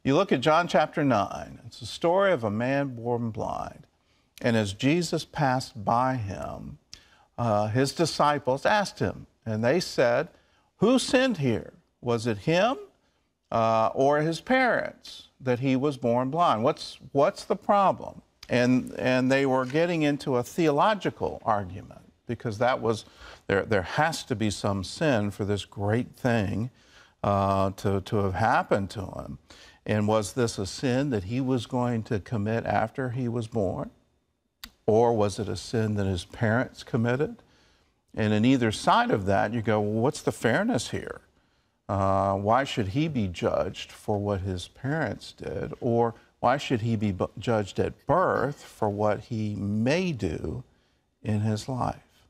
You look at John chapter 9. It's the story of a man born blind. And as Jesus passed by him, his disciples asked him, and they said, "Who sinned here? Was it him or his parents that he was born blind? What's the problem?" And they were getting into a theological argument, because that was there has to be some sin for this great thing to have happened to him. And was this a sin that he was going to commit after he was born? Or was it a sin that his parents committed? And in either side of that, you go, well, what's the fairness here? Why should he be judged for what his parents did? Or why should he be judged at birth for what he may do in his life?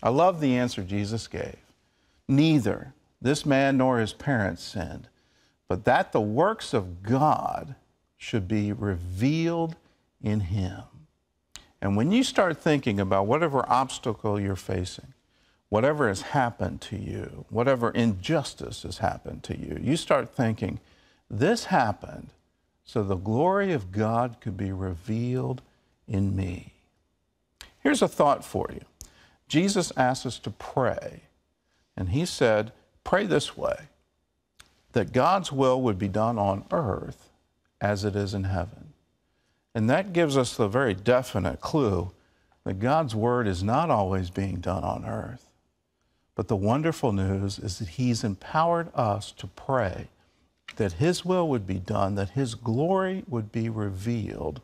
I love the answer Jesus gave. Neither this man nor his parents sinned, but that the works of God should be revealed in him. And when you start thinking about whatever obstacle you're facing, whatever has happened to you, whatever injustice has happened to you, you start thinking, this happened so the glory of God could be revealed in me. Here's a thought for you. Jesus asked us to pray, and he said, pray this way, that God's will would be done on earth as it is in heaven. And that gives us the very definite clue that God's word is not always being done on earth. But the wonderful news is that he's empowered us to pray that his will would be done, that his glory would be revealed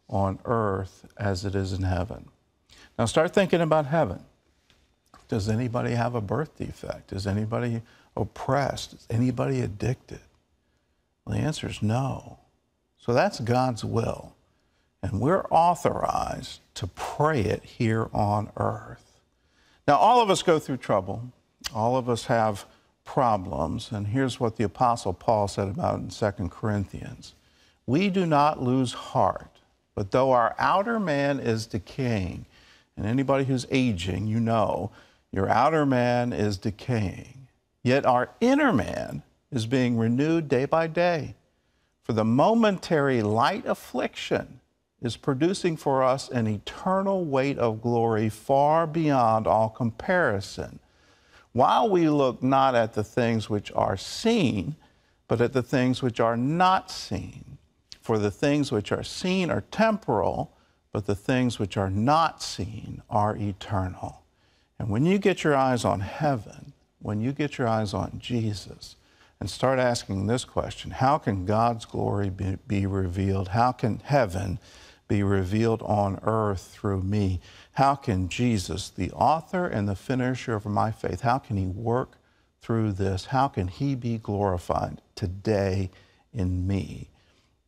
on earth as it is in heaven. Now start thinking about heaven. Does anybody have a birth defect? Is anybody oppressed? Is anybody addicted? Well, the answer is no. So that's God's will. And we're authorized to pray it here on earth. Now, all of us go through trouble. All of us have problems. And here's what the Apostle Paul said about it in 2 Corinthians. We do not lose heart, but though our outer man is decaying, and anybody who's aging, you know, your outer man is decaying, yet our inner man is being renewed day by day. For the momentary light affliction is producing for us an eternal weight of glory far beyond all comparison, while we look not at the things which are seen, but at the things which are not seen. For the things which are seen are temporal, but the things which are not seen are eternal. And when you get your eyes on heaven, when you get your eyes on Jesus, and start asking this question, how can God's glory be revealed? How can heaven be revealed on earth through me? How can Jesus, the author and the finisher of my faith, how can he work through this? How can he be glorified today in me?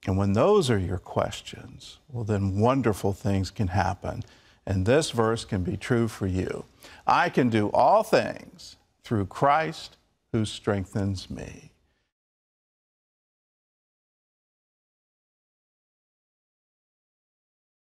And when those are your questions, well, then wonderful things can happen. And this verse can be true for you. I can do all things through Christ who strengthens me.